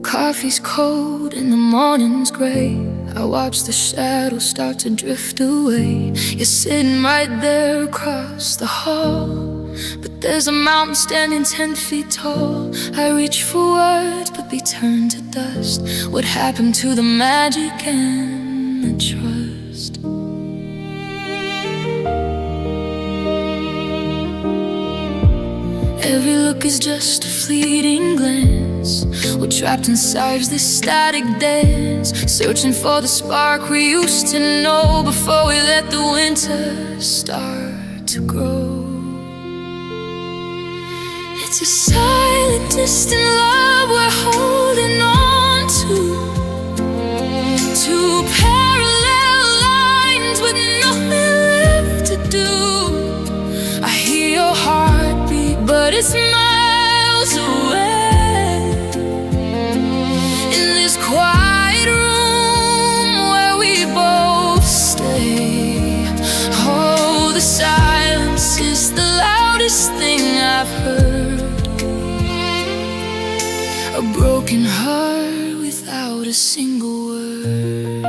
coffee's cold and the morning's gray. I watch the shadows start to drift away. You're sitting right there across the hall, but there's a mountain standing 10 feet tall. I reach for words but be turned to dust. What happened to the magic and the trust? Every look is just a fleeting glance. We're trapped inside this static dance, searching for the spark we used to know before we let the winter start to grow. It's a silent, distant love we're holding on to. Two parallel lines with nothing left to do. I hear your heartbeat, but it's miles away. In this quiet room where we both stay. Oh, the silence is the loudest thing I've heard. A broken heart without a single word.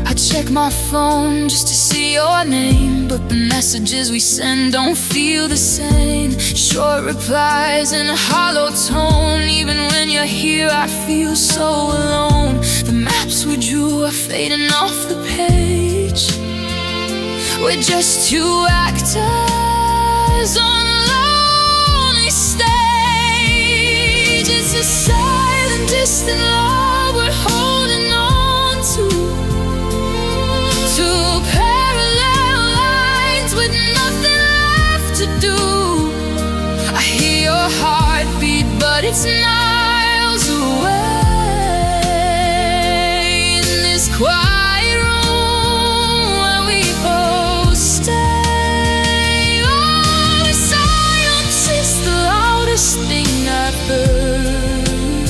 I check my phone just to see your name, but the messages we send don't feel the same. Short replies in a hollow tone. Even when you're here I feel so alone. The maps we drew are fading off the page. We're just two actors on a lonely stage. It's a silent, distant love we're holding on to. Two parallel lines with nothing left to do. I hear your heartbeat, but it's miles away. In this quiet room where we both stay. Oh, the silence is the loudest thing I've heard.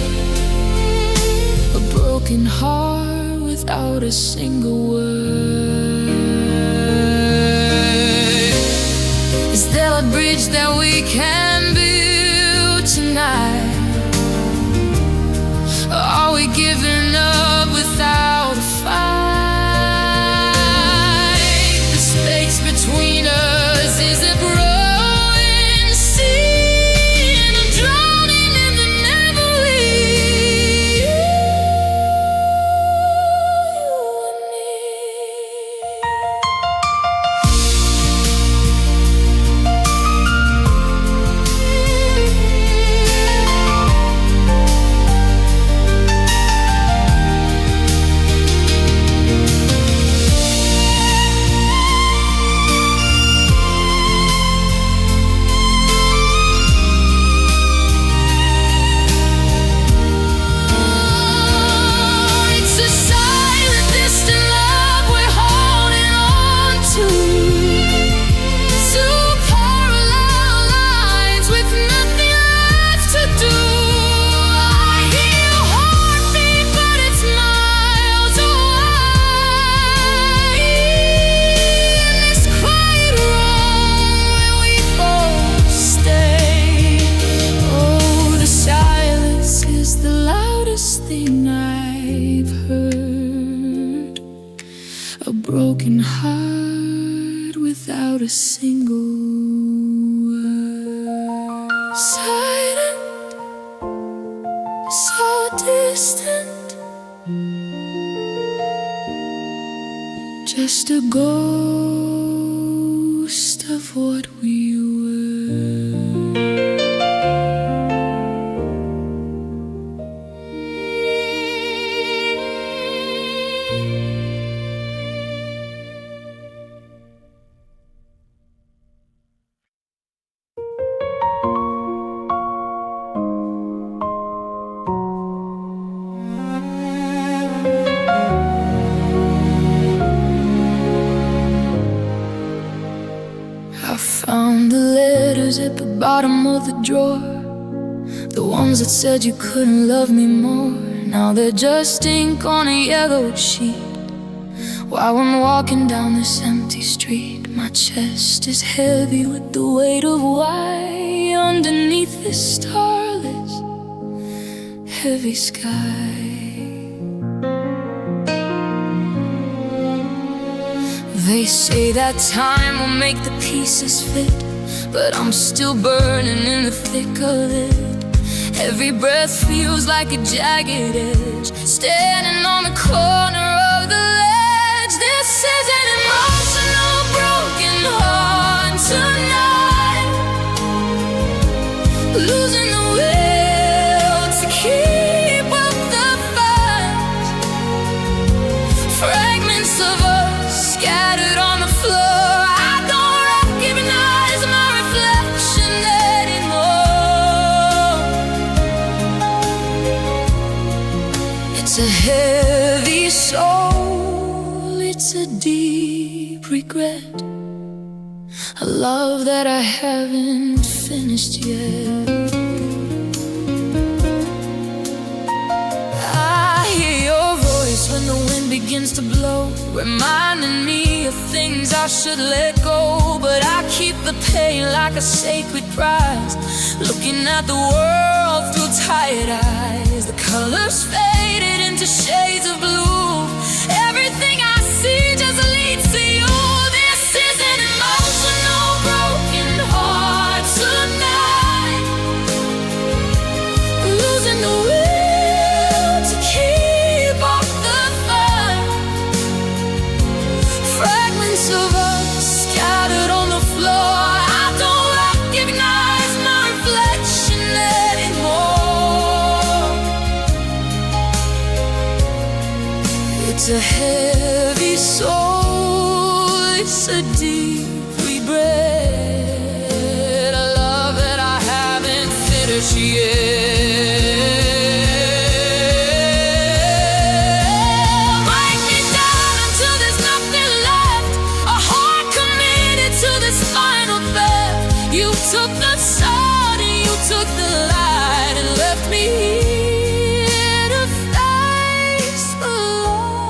A broken heart without a single word. Is there a bridge that we can build tonight? Or are we giving up without a fight? The space between us is a growing sea, and I'm drowning in the memory. You and me. It's a silent, distant love we're holding on to. Two parallel lines with nothing left to do. I hear your heartbeat, but it's miles away. In this quiet room where we both stay. Oh, the silence is the loudest thing I've heard. A broken heart without a single word. Silent, so distant. Just a ghost of what we were. I found the letters at the bottom of the drawer, the ones that said you couldn't love me more. Now they're just ink on a yellow sheet while I'm walking down this empty street. My chest is heavy with the weight of why underneath this starless, heavy sky. They say that time will make the pieces fit, but I'm still burning in the thick of it. Every breath feels like a jagged edge, standing on the corner of the ledge. This is an emotional broken heart tonight, losing the will to keep up the fight. Fragments of us scattered on the floor. I don't recognize my reflection anymore. It's a heavy soul, it's a deep regret, a love that I haven't finished yet. I hear your voice when the wind begins to blow, reminding me of things I should let go. But I keep the pain like a sacred prize, looking at the world through tired eyes. The colors faded into shades of blue. Everything I see just leads to you. This is an emotional broken heart tonight, losing the will to keep up the fight. Fragments of us scattered on the floor. I don't recognize my reflection anymore. It's a heavy soul, it's a deep regret, a love that I haven't finished yet. Break me down until there's nothing left, a heart committed to this final theft. You took the sun and you took the light and left me here to face the loneliest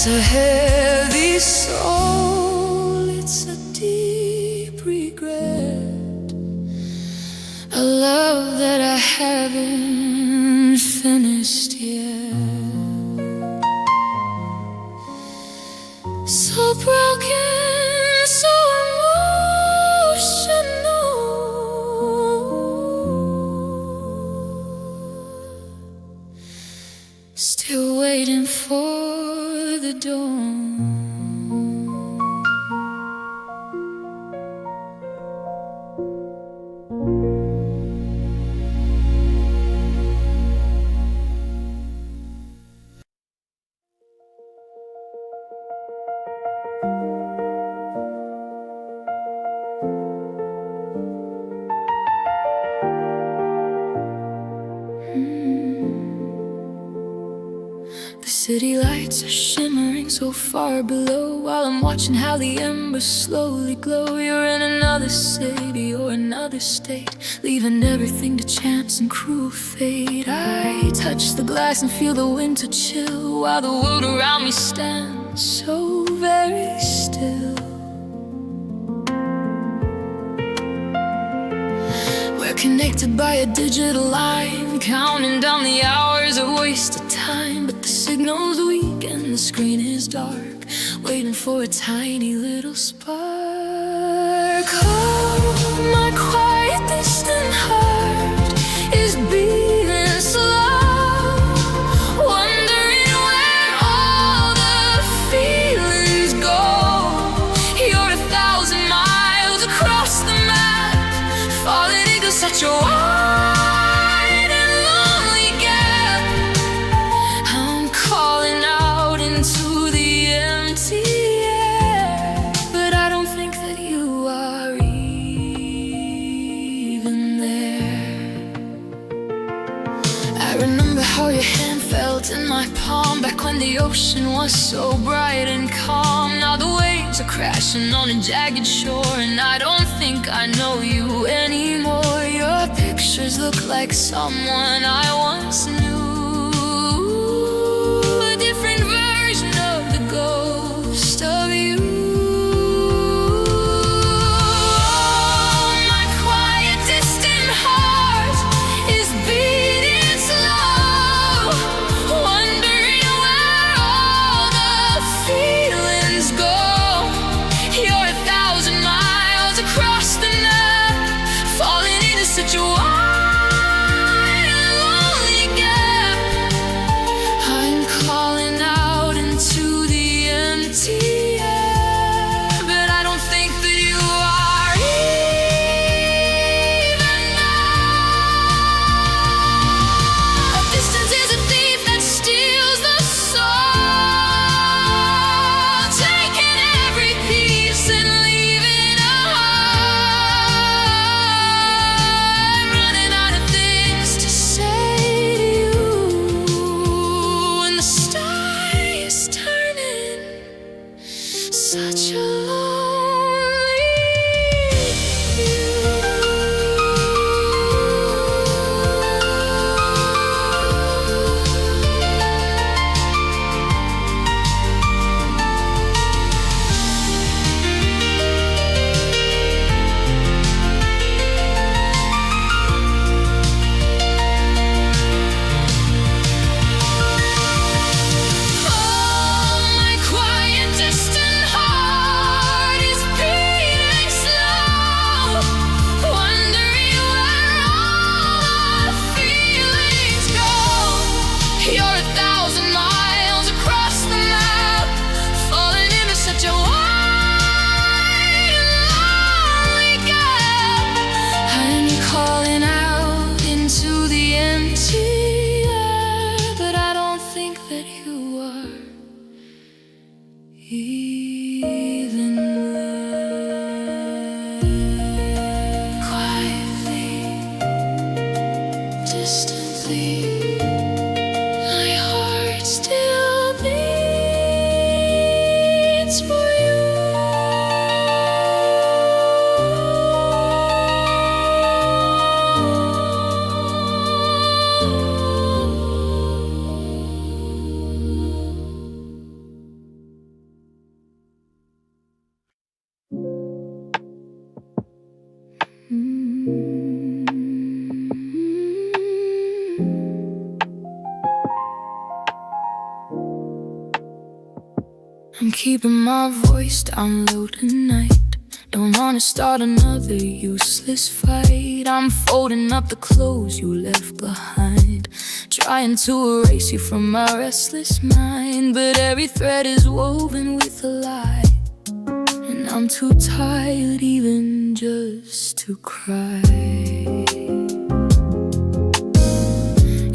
It's a heavy soul, it's a deep regret, a love that I haven't finished yet. So broken, so emotional, still waiting for the dawn. The city lights are shimmering so far below, while I'm watching how the embers slowly glow. You're in another city or another state, leaving everything to chance and cruel fate. I touch the glass and feel the winter chill, while the world around me stands so very still. We're connected by a digital line, counting down the hours of wasted time. But the signal's weak and the screen is dark, waiting for a tiny little spark. Oh, my quiet such a wide and lonely gap. I'm calling out into the empty air, but I don't think that you are even there. I remember how your hand felt in my palm back when the ocean was so bright and calm. Now the waves are crashing on a jagged shore, and I don't think I know you anymore. Your pictures look like someone I once knew, a different version of the ghost of you. My quiet, distant heart is beating slow, wondering where all the feelings go. You're 1,000 miles across the map, falling into such a wide and lonely gap. I'm calling out into the empty air, but I don't think that you are even now. Distance is a thief that steals the soul, taking every piece and leaving a heart. Running out of things to say to you, and the sky is turning such a lonely view. My quiet, distant heart is beating slow, wondering where all the feelings go. You're 1,000 miles across the map, falling into such a wide and lonely gap. I'm calling out into the empty air, but I don't think that you are even there. Quietly, distantly, my heart still beats for you. I'm keeping my voice down low tonight. Don't wanna start another useless fight. I'm folding up the clothes you left behind, trying to erase you from my restless mind. But every thread is woven with a lie, and I'm too tired even just to cry.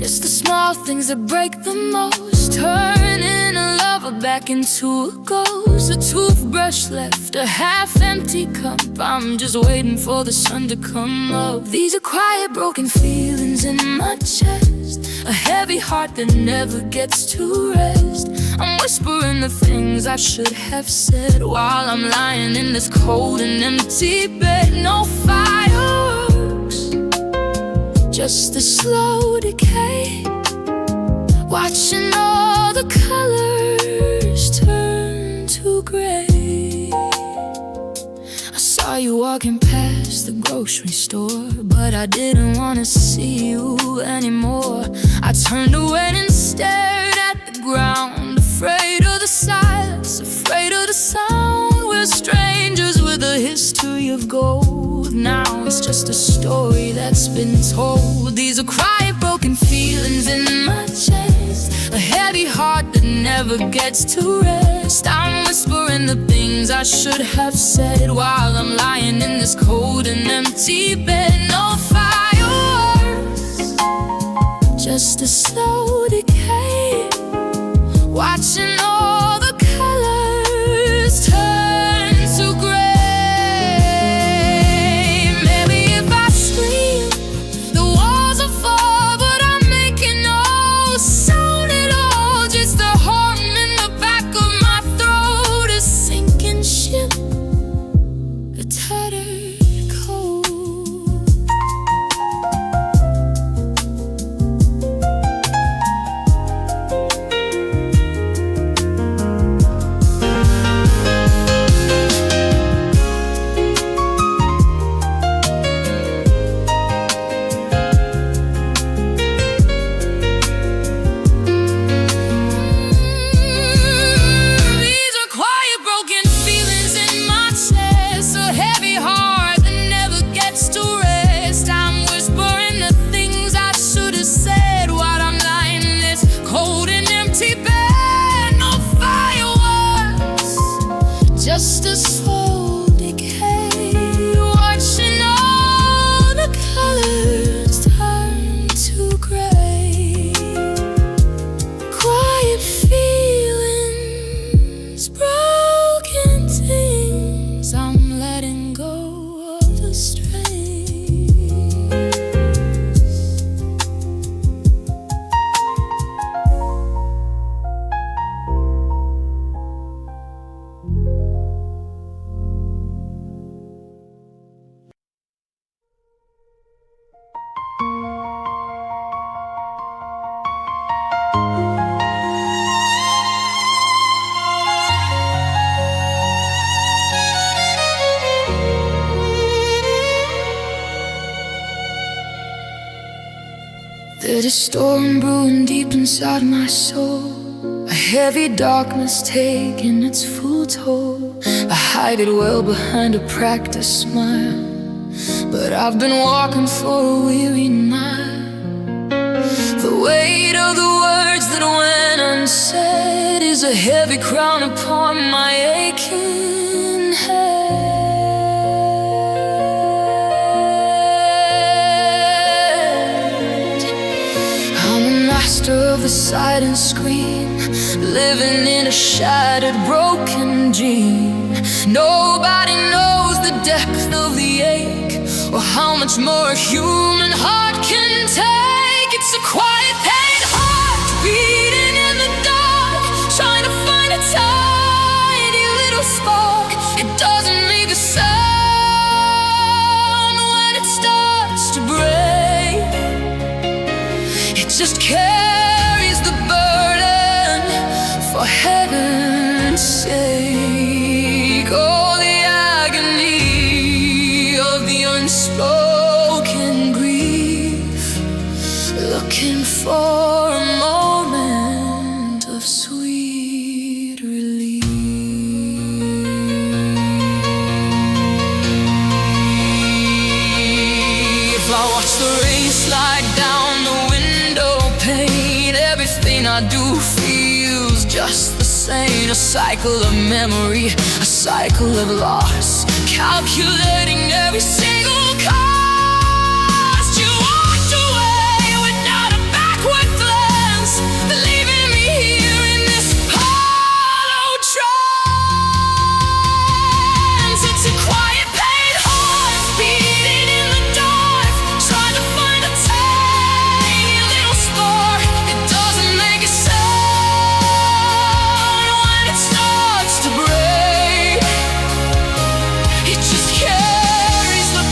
It's the small things that break the most, turning a lover back into a ghost. A toothbrush left a half-empty cup, I'm just waiting for the sun to come up. These are quiet, broken feelings in my chest, a heavy heart that never gets to rest. I'm whispering the things I should have said while I'm lying in this cold and empty bed. No fireworks, just a slow decay, watching all the colors turn to gray. I saw you walking past the grocery store, but I didn't want to see you anymore. I turned away and stared at the ground, afraid of the silence, afraid of the sound. We're strangers with a history of gold. Now it's just a story that's been told. These are quiet, broken feelings in my chest, a heavy heart that never gets to rest. I'm whispering the things I should have said while I'm lying in this cold and empty bed. No fire a slow decay, watching all the colors turn to gray. Maybe if I scream, the walls will fall, but I'm making no sound at all. Just a hum in the back of my throat, a sinking ship, a tattered coat. These are quiet, broken feelings in my chest, a heavy heart that never gets to rest. I'm whispering the things I should have said while I'm lying in this cold and empty bed. No fireworks, just a slow decay, watching all the colors turn to gray. Quiet feelings, broken things, I'm letting go of the strains. There's a storm brewing deep inside my soul, a heavy darkness taking its full toll. I hide it well behind a practiced smile, but I've been walking for a weary night. The weight of the words that went unsaid is a heavy crown upon my aching head. Master of the silent scream, living in a shattered, broken dream. Nobody knows the depth of the ache, or how much more a human heart can take. It's a quiet pain heart beating in the dark, trying to find a tiny little spark. It doesn't make a sound when it starts to break. It just carries the burden, for heaven's sake. Oh, the agony of the unspoken grief, looking for a moment of sweet relief. If I watch the rain slide down the window pane, everything I do feels just the same. A cycle of memory, a cycle of loss, calculating every single cost. You walked away without a backward glance, leaving me here in this hollow trance. It's a quiet pain heart beating in the dark, trying to find a tiny little spark. It doesn't make a sound when it starts to break. It just carries the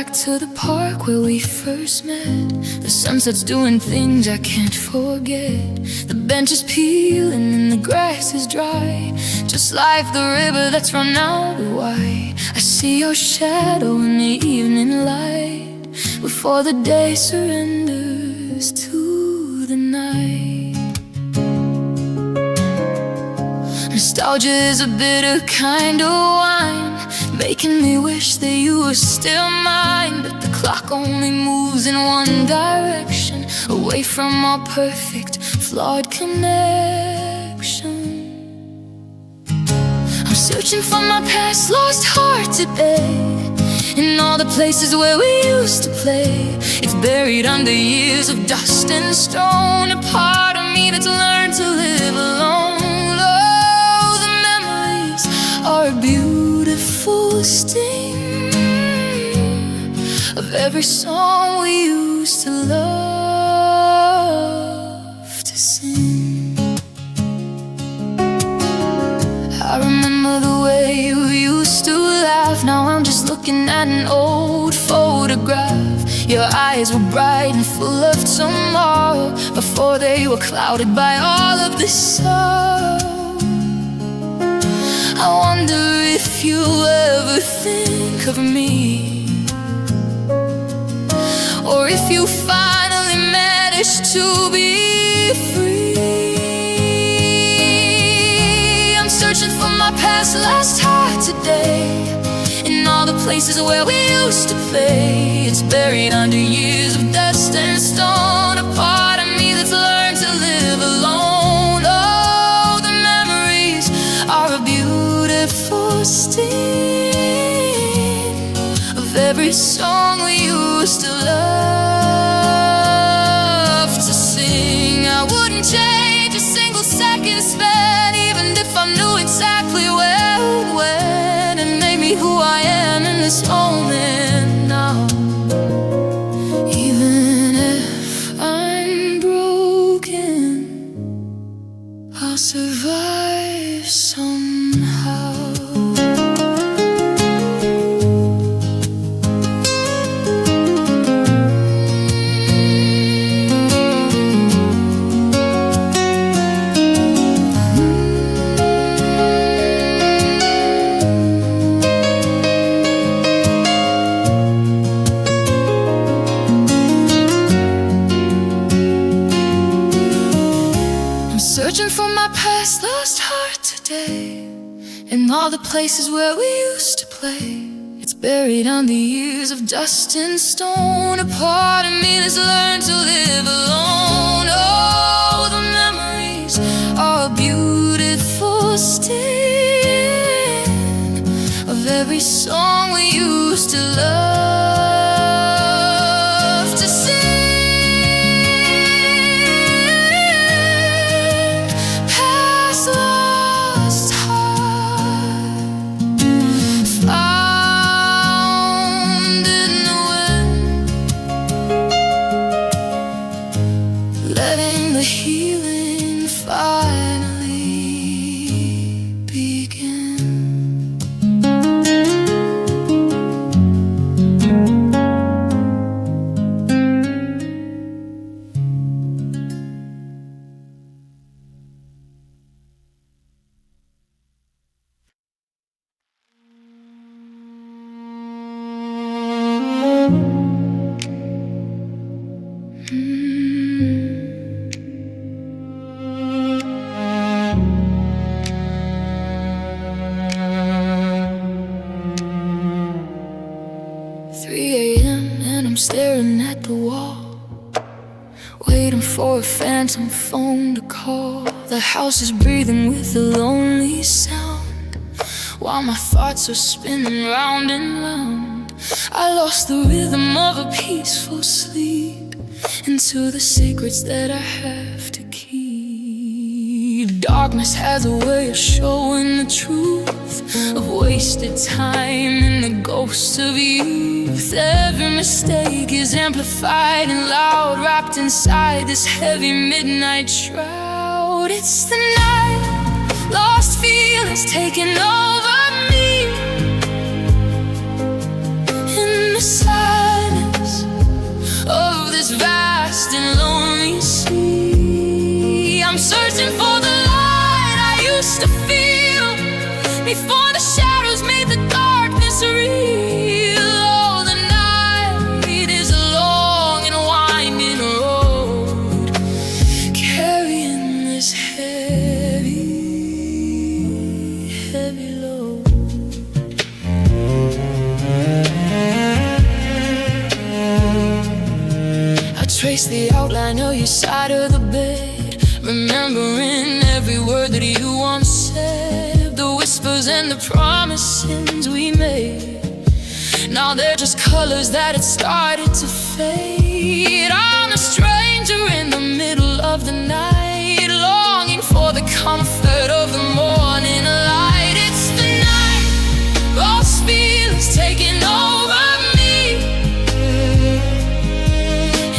back to the park where we first met. The sunset's doing things I can't forget. The bench is peeling and the grass is dry, just like the river that's run out of wine. I see your shadow in the evening light, before the day surrenders to the night. Nostalgia is a bitter kind of wine, making me wish that you were still mine. But the clock only moves in one direction, away from our perfect, flawed connection. I'm searching for my past lost heart today, in all the places where we used to play. It's buried under years of dust and stone, a part of me that's learned to live alone. Oh, the memories are a beautiful sting of every song we used to love to sing. I remember the way we used to laugh. Now I'm just looking at an old photograph. Your eyes were bright and full of tomorrow, before they were clouded by all of this sorrow. I wonder if you ever think of me, or if you finally managed to be free. I'm searching for my past lost heart today, in all the places where we used to play. It's buried under years of dust and stone, a part of me that's learned to live alone. Oh, the memories are a beautiful sting of every song we used to love to sing. I wouldn't change a single second spent, even if I knew exactly where it went, and made me who I am in this moment now. Even if I'm broken, I'll survive somehow. Searching for my past lost heart today, in all the places where we used to play. It's buried under years of dust and stone, a part of me that's learned to live alone. Oh, the memories are a beautiful sting of every song we used to love to sing. Letting the healing finally begin. I'm staring at the wall, waiting for a phantom phone to call. The house is breathing with a lonely sound, while my thoughts are spinning round and round. I lost the rhythm of a peaceful sleep, into the secrets that I have to keep. Darkness has a way of showing the truth of wasted time and the ghosts of youth. Every mistake is amplified and loud, wrapped inside this heavy midnight shroud. It's the night, lost feelings taking over me. In the silence used to feel before the shadows made the darkness real. Oh, the night is a long and winding road, carrying this heavy, heavy load. I trace the outline of your side of the bed, remembering every word that you once said, the whispers and the promises we made. Now they're just colors that had started to fade. I'm a stranger in the middle of the night, longing for the comfort of the morning light. It's the night, those feelings taking over me,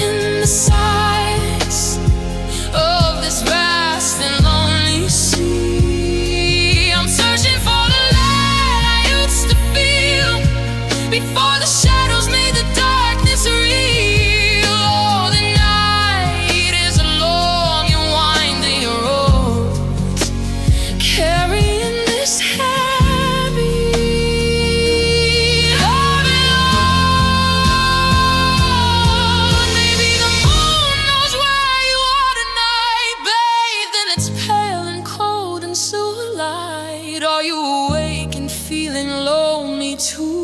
in the silence of this vast and lonely sea. I'm searching for the light I used to feel before the shadows made the darkness real. Oh, the night is a long and winding road, carrying this heavy, heavy load. Maybe the moon knows where you are tonight, bathed in its pale and cold and silver light. Are you awake and feeling lonely too?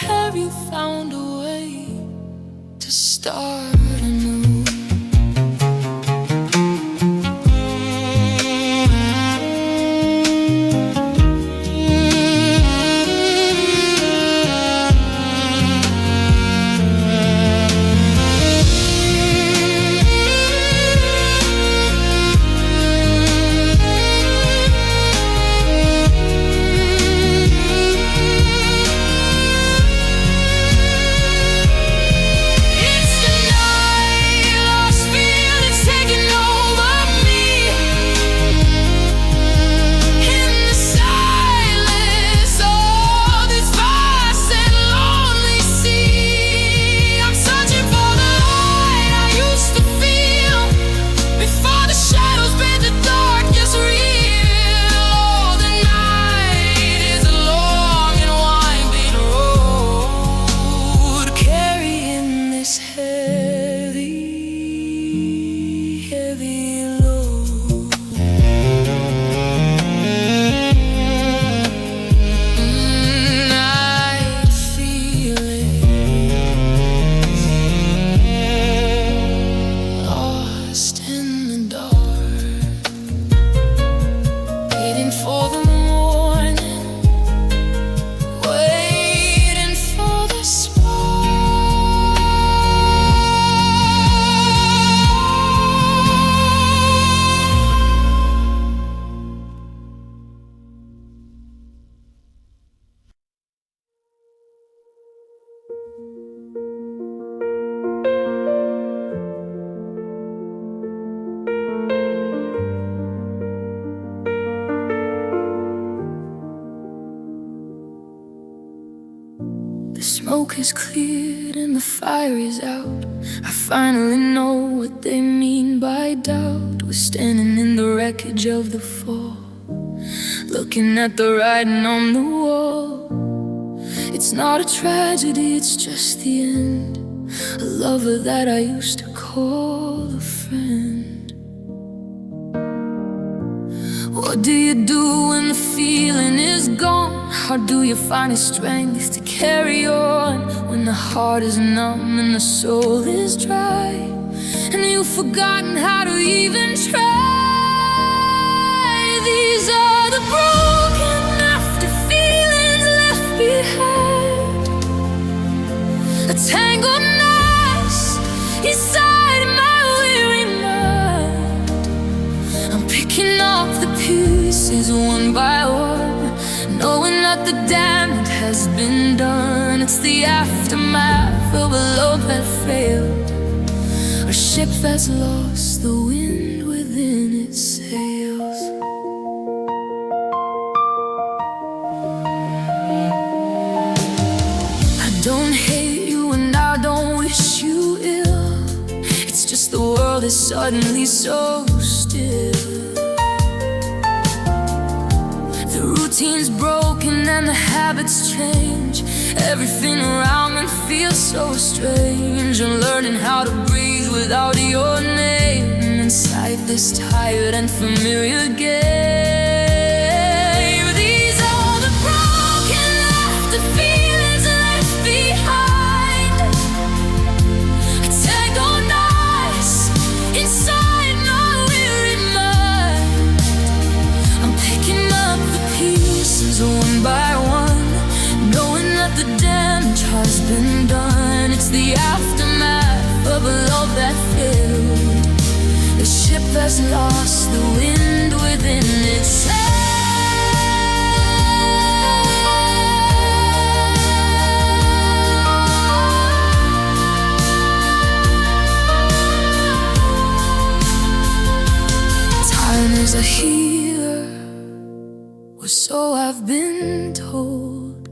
Have you found a way to start anew? The smoke is cleared and the fire is out. I finally know what they mean by doubt. We're standing in the wreckage of the fall, looking at the writing on the wall. It's not a tragedy, it's just the end. A lover that I used to call a friend. What do you do when the feeling is gone? How do you find the strength to carry on when the heart is numb and the soul is dry, and you've forgotten how to even try? These are the broken after feelings left behind, a tangled mess inside my weary mind. I'm picking up the pieces one by one, knowing that the damage has been done. It's the aftermath of a love that failed, a ship that's lost the wind within its sails. I don't hate you and I don't wish you ill. It's just the world is suddenly so still. routine's broken and the habits change. Everything around me feels so strange. I'm learning how to breathe without your name inside this tired and familiar game. These are the broken after feelings left behind. I agonize inside my weary mind. I'm picking up the pieces one by one, knowing that the damage has been done. It's the aftermath of a love that failed, the ship that's lost the wind within its sails. Time is a healer, or so I've been told,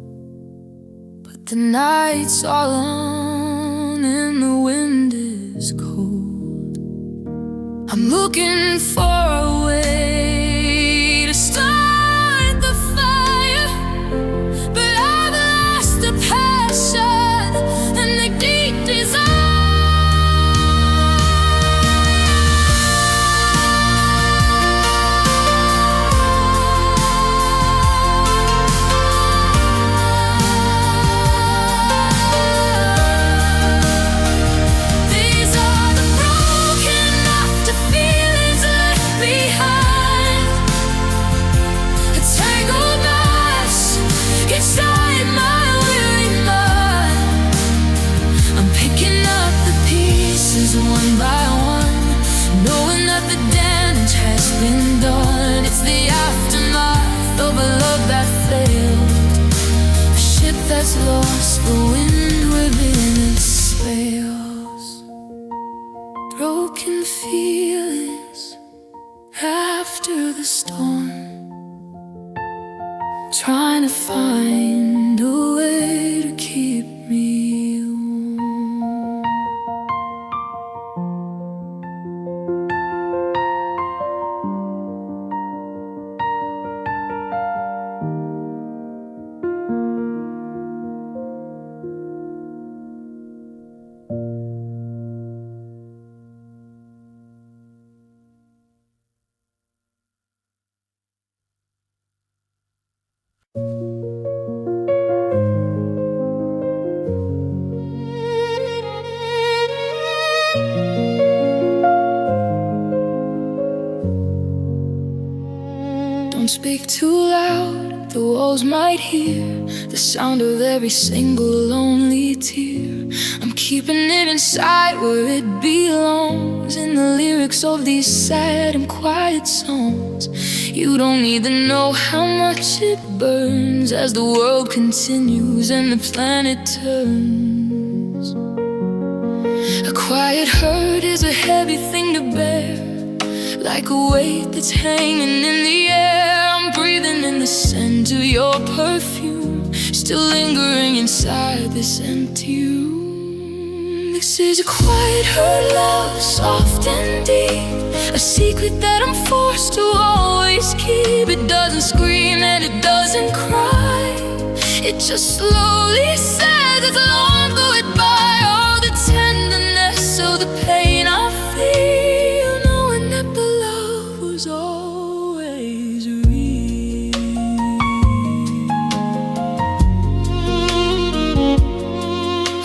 but the nights are long and the wind is cold. I'm looking for a way to start the fire, but I've lost the passion and the deep desire. One by one, knowing that the damage has been done. It's the aftermath of a love that failed, a ship that's lost the wind within its sails. Broken feelings after the storm, trying to find a way to keep me warm. Don't speak too loud, the walls might hear the sound of every single lonely tear. I'm keeping it inside where it belongs, in the lyrics of these sad and quiet songs. You don't need to know how much it burns as the world continues and the planet turns. A quiet hurt is a heavy thing to bear, like a weight that's hanging in the air. I'm breathing in the scent of your perfume, still lingering inside this empty room. This is a quiet hurt love, soft and deep, a secret that I'm forced to always keep. It doesn't scream and it doesn't cry, it just slowly says it's long goodbye. All the tenderness of the pain I feel, knowing that the love was always real.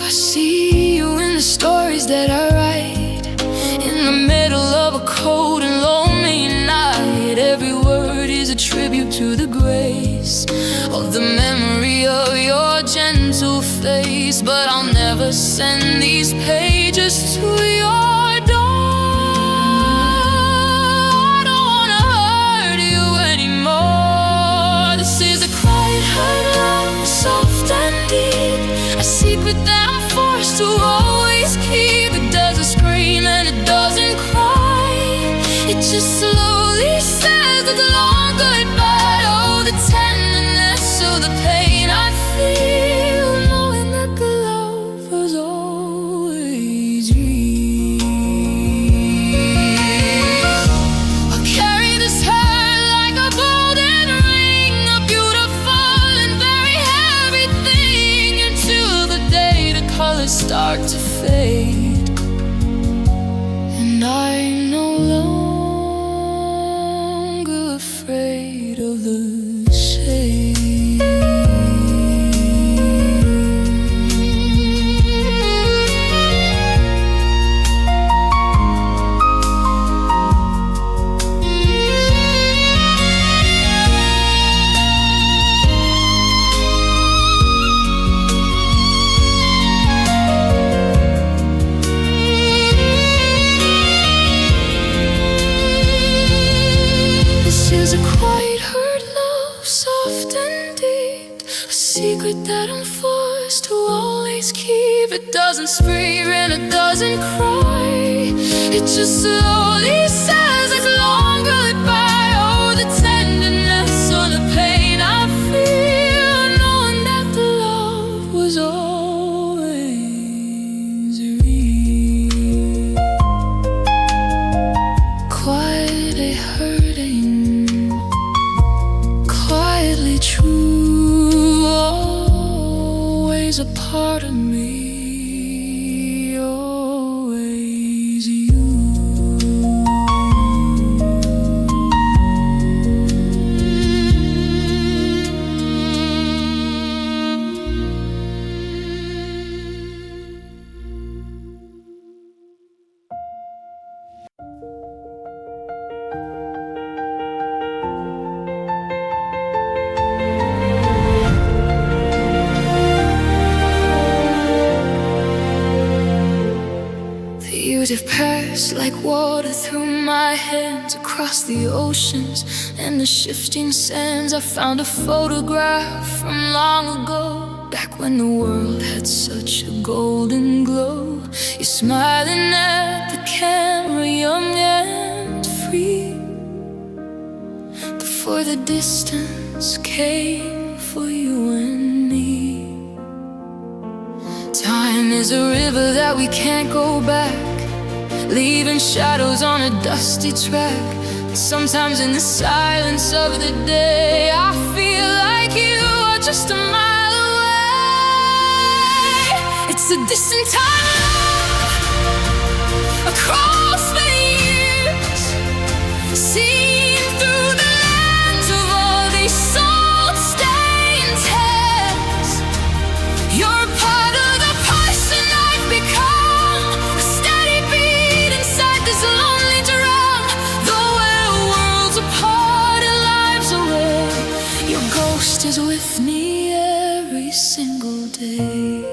I see you in the stories that I write, in the middle of a cold and lonely night. Every word is a tribute to the grace of the memory of your gentle face. But I'll never send these pages to your door. I don't wanna hurt you anymore. This is a quiet hurt love, soft and deep, a secret that I'm forced to always keep. It doesn't scream and it doesn't cry, it just slowly says it's a long goodbye. Oh, the tenderness of the pain I feel, knowing that the love was always real. I'll carry this hurt like a golden ring, a beautiful start to fade, and I'm no longer afraid of the shade. Is a quiet hurt love, soft and deep, a secret that I'm forced to always keep. It doesn't scream and it doesn't cry, it just slowly says its long goodbye. Oh, the tenderness or the pain I feel, knowing that the love was always real. Quietly hurting, quietly true, always a part of me, always you. Years have passed like water through my hands, across the oceans and the shifting sands. I found a photograph from long ago, back when the world had such a golden glow. You're smiling at the camera, young and free, before the distance came for you and me. Time is a river that we can't go back, leaving shadows on a dusty track. Sometimes in the silence of the day, I feel like you are just a mile away. It's a distant time across the years, seen through the lens of all these salt-stained tears. You're a part of the person I've become, a steady beat inside this lonely drum. Though we're worlds apart and lives away, your ghost is with me every single day.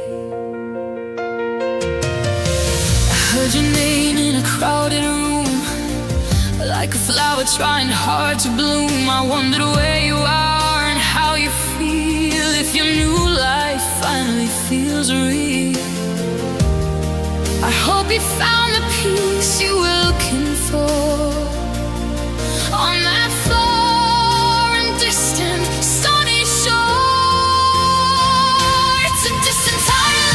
I heard your name in a crowded room, like a flower trying hard to bloom. I wondered where you are and how you feel, if your new life finally feels real. I hope you found the peace you were looking for on that far and distant sunny shore. It's a distant time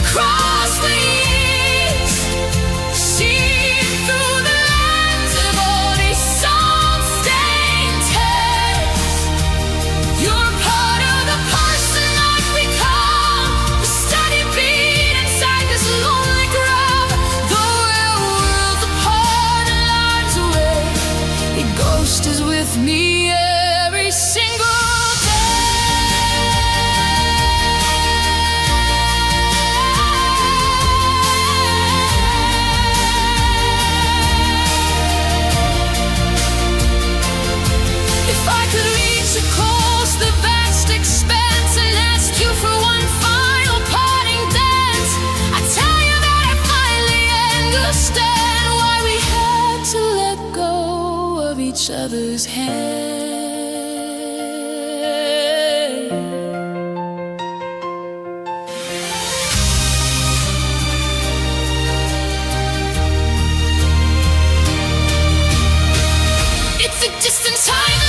across the years, seen through the lens of all these salt-stained tears. You're part of the person I've become, a steady beat inside this lonely grave. Though we're worlds apart and lives away, your ghost is with me every single If I could reach across the vast expanse and ask you for one final parting dance, I'd tell you that I finally understand why we had to let go of each other's hands. It's a distant time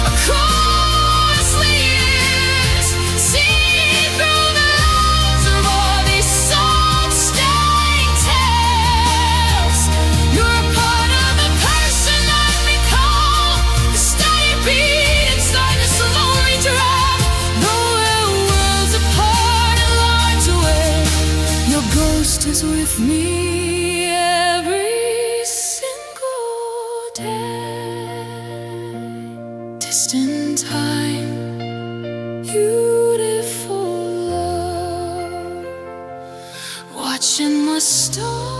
across the years, seen through the lens of all these salt-stained tears. You're a part of the person I've become, the steady beat inside this lonely drive. Though we're worlds apart with me every single day. Distant time, beautiful love, watching my stars